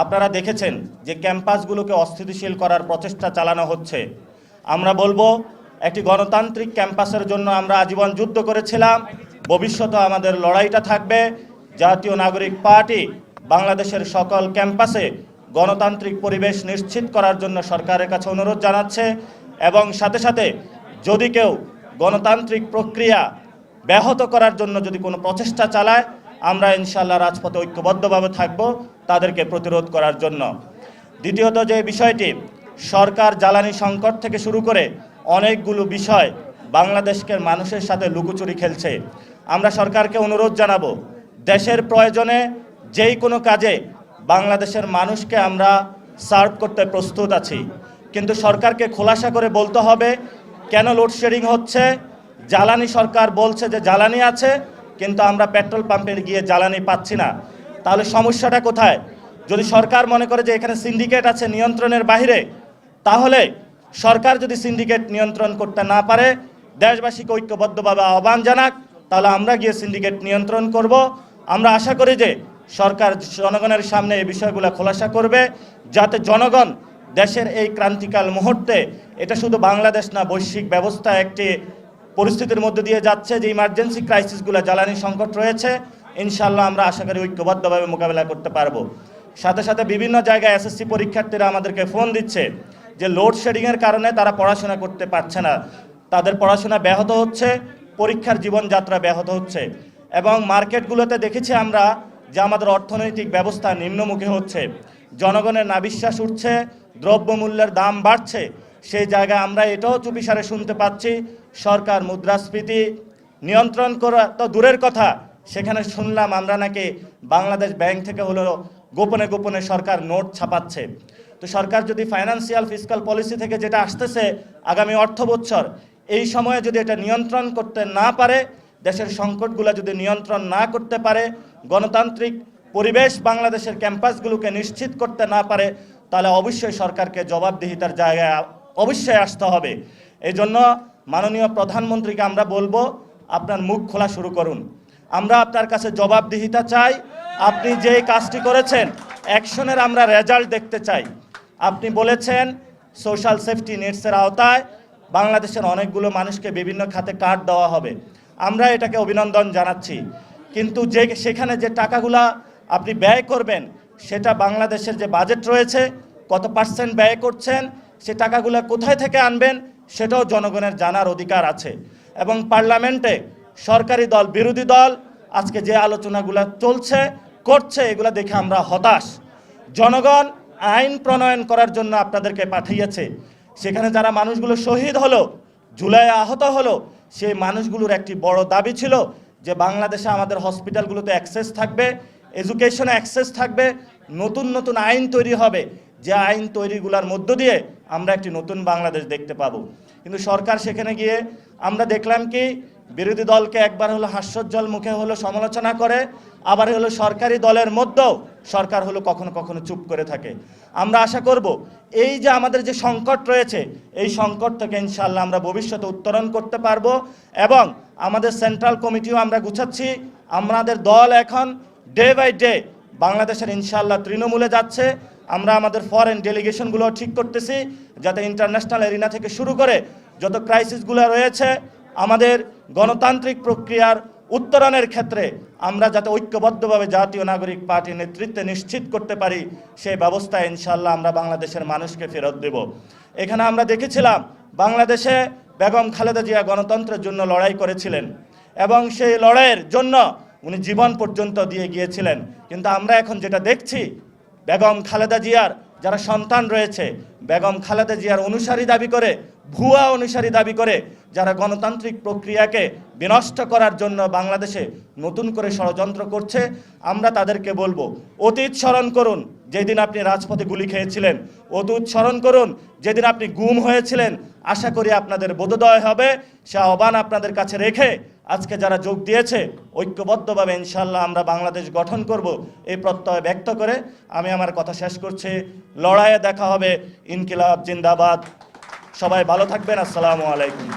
আপনারা দেখেছেন যে ক্যাম্পাসগুলোকে অস্থিতিশীল করার প্রচেষ্টা চালানো হচ্ছে। আমরা বলবো একটি গণতান্ত্রিক ক্যাম্পাসের জন্য আমরা আজীবন যুদ্ধ করেছিলাম, ভবিষ্যতে আমাদের লড়াইটা থাকবে। জাতীয় নাগরিক পার্টি বাংলাদেশের সকল ক্যাম্পাসে গণতান্ত্রিক পরিবেশ নিশ্চিত করার জন্য সরকারের কাছে অনুরোধ জানাচ্ছে এবং সাথে সাথে যদি কেউ গণতান্ত্রিক প্রক্রিয়া ব্যাহত করার জন্য যদি কোনো প্রচেষ্টা চালায়, আমরা ইনশাআল্লাহ রাজপথে ঐক্যবদ্ধভাবে থাকব তাদেরকে প্রতিরোধ করার জন্য। দ্বিতীয়ত যে বিষয়টি, সরকার জ্বালানি সংকট থেকে শুরু করে অনেকগুলো বিষয় বাংলাদেশের মানুষের সাথে লুকোচুরি খেলছে। আমরা সরকারকে অনুরোধ জানাবো, দেশের প্রয়োজনে যেই কোনো কাজে বাংলাদেশের মানুষকে আমরা সার্ভ করতে প্রস্তুত আছি, কিন্তু সরকারকে খোলাসা করে বলতে হবে কেন লোডশেডিং হচ্ছে। জ্বালানি সরকার বলছে যে জ্বালানি আছে, কিন্তু আমরা পেট্রোল পাম্পে গিয়ে জ্বালানি পাচ্ছি না। তাহলে সমস্যাটা কোথায়? যদি সরকার মনে করে যে এখানে সিন্ডিকেট আছে নিয়ন্ত্রণের বাইরে, তাহলে সরকার যদি সিন্ডিকেট নিয়ন্ত্রণ করতে না পারে, দেশবাসীকে ঐক্যবদ্ধভাবে আহ্বান জানাক, তাহলে আমরা গিয়ে সিন্ডিকেট নিয়ন্ত্রণ করব। আমরা আশা করি যে সরকার জনগণের সামনে এই বিষয়গুলো খোলাসা করবে, যাতে জনগণ দেশের এই ক্রান্তিকাল মুহূর্তে, এটা শুধু বাংলাদেশ না, বৈশ্বিক ব্যবস্থা একটি পরিস্থিতির মধ্যে দিয়ে যাচ্ছে যে ইমার্জেন্সি ক্রাইসিসগুলো, জ্বালানি সংকট রয়েছে, ইনশাআল্লাহ আমরা আশা করি ঐক্যবদ্ধভাবে মোকাবেলা করতে পারবো। সাথে সাথে বিভিন্ন জায়গায় এসএসসি পরীক্ষার্থীরা আমাদেরকে ফোন দিচ্ছে যে লোডশেডিংয়ের কারণে তারা পড়াশোনা করতে পারছে না, তাদের পড়াশোনা ব্যাহত হচ্ছে, পরীক্ষার জীবনযাত্রা ব্যাহত হচ্ছে। এবং মার্কেটগুলোতে দেখেছি আমরা যে আমাদের অর্থনৈতিক ব্যবস্থা নিম্নমুখী হচ্ছে, জনগণের নাবিশ্বাস উঠছে, দ্রব্যমূল্যের দাম বাড়ছে। সেই জায়গায় আমরা এটাও চুপিসারে শুনতে পাচ্ছি সরকার মুদ্রাস্ফীতি নিয়ন্ত্রণ করা তো দূরের কথা, সেখানে শুনলাম আমরা নাকি বাংলাদেশ ব্যাংক থেকে হলো গোপনে গোপনে সরকার নোট ছাপাচ্ছে। তো সরকার যদি ফাইন্যান্সিয়াল ফিসকাল পলিসি থেকে যেটা আসতেছে আগামী অর্থ বছর, এই সময়ে যদি এটা নিয়ন্ত্রণ করতে না পারে, দেশের সংকটগুলো যদি নিয়ন্ত্রণ না করতে পারে, গণতান্ত্রিক পরিবেশ বাংলাদেশের ক্যাম্পাসগুলোকে নিশ্চিত করতে না পারে, তাহলে অবশ্যই সরকারকে জবাবদিহিতার জায়গায় অবশ্যই আসতে হবে। এই জন্য মাননীয় প্রধানমন্ত্রীকে আমরা বলবো, আপনার মুখ খোলা শুরু করুন। আমরা আপনার কাছে জবাবদিহিতা চাই। আপনি যেই কাজটি করেছেন, অ্যাকশনের আমরা রেজাল্ট দেখতে চাই। আপনি বলেছেন সোশ্যাল সেফটি নেটসের আওতায় বাংলাদেশের অনেকগুলো মানুষকে বিভিন্ন খাতে কার্ড দেওয়া হবে। আমরা এটাকে অভিনন্দন জানাচ্ছি, কিন্তু সেখানে যে টাকাগুলা আপনি ব্যয় করবেন, সেটা বাংলাদেশের যে বাজেট রয়েছে কত % ব্যয় করছেন, সে টাকাগুলো কোথায় থেকে আনবেন, সেটাও জনগণের জানার অধিকার আছে। এবং পার্লামেন্টে সরকারি দল বিরোধী দল আজকে যে আলোচনাগুলো করছে, এগুলো দেখে আমরা হতাশ। জনগণ আইন প্রণয়ন করার জন্য আপনাদেরকে পাঠিয়েছে, সেখানে যারা মানুষগুলো শহীদ হলো, জুলাই আহত হলো, সেই মানুষগুলোর একটি বড় দাবি ছিল যে বাংলাদেশে আমাদের হসপিটালগুলোতে অ্যাক্সেস থাকবে, এডুকেশনে অ্যাক্সেস থাকবে, নতুন নতুন আইন তৈরি হবে, যে আইন তৈরিগুলোর মধ্য দিয়ে আমরা একটি নতুন বাংলাদেশ দেখতে পাবো। কিন্তু সরকার সেখানে গিয়ে আমরা দেখলাম কি, বিরোধী দলকে একবার হলো হাস্যোজ্জ্বল মুখে হলো সমালোচনা করে, আবার হলো সরকারি দলের মধ্যেও সরকার হলো কখনো কখনো চুপ করে থাকে। আমরা আশা করব এই যে আমাদের যে সংকট রয়েছে, এই সংকট থেকে ইনশাআল্লাহ আমরা ভবিষ্যতে উত্তরণ করতে পারবো। এবং আমাদের সেন্ট্রাল কমিটিও আমরা গুছাচ্ছি। আমাদের দল এখন ডে বাই ডে বাংলাদেশের ইনশাআল্লাহ তৃণমূলে যাচ্ছে। আমরা আমাদের ফরেন ডেলিগেশনগুলো ঠিক করতেছি, যাতে ইন্টারন্যাশনাল এরিনা থেকে শুরু করে যত ক্রাইসিসগুলো রয়েছে, আমাদের গণতান্ত্রিক প্রক্রিয়ার উত্তরণের ক্ষেত্রে আমরা যাতে ঐক্যবদ্ধভাবে জাতীয় নাগরিক পার্টির নেতৃত্বে নিশ্চিত করতে পারি, সেই ব্যবস্থায় ইনশাআল্লাহ আমরা বাংলাদেশের মানুষকে ফেরত দেব। এখানে আমরা দেখেছিলাম বাংলাদেশে বেগম খালেদা জিয়া গণতন্ত্রের জন্য লড়াই করেছিলেন এবং সেই লড়াইয়ের জন্য উনি জীবন পর্যন্ত দিয়ে গিয়েছিলেন। কিন্তু আমরা এখন যেটা দেখছি, বেগম খালেদা জিয়ার যারা সন্তান রয়েছে, বেগম খালেদা জিয়ার অনুসারী দাবি করে, ভুয়া অনুসারী দাবি করে, যারা গণতান্ত্রিক প্রক্রিয়াকে বিনষ্ট করার জন্য বাংলাদেশে নতুন করে ষড়যন্ত্র করছে, আমরা তাদেরকে বলবো, অতীত স্মরণ করুন যেদিন আপনি রাজপথে গুলি খেয়েছিলেন, অতীত স্মরণ করুন যেদিন আপনি গুম হয়েছিলেন। আশা করি আপনাদের বোধোদয় হবে। সে আহ্বান আপনাদের কাছে রেখে আজকে যারা যোগ দিয়েছে, ঐক্যবদ্ধভাবে ইনশাআল্লাহ আমরা বাংলাদেশ গঠন করব, এই প্রত্যয় ব্যক্ত করে আমি আমার কথা শেষ করছি। লড়াইয়ে দেখা হবে। ইনকিলাব জিন্দাবাদ। সবাই ভালো থাকবেন। আসসালামু আলাইকুম।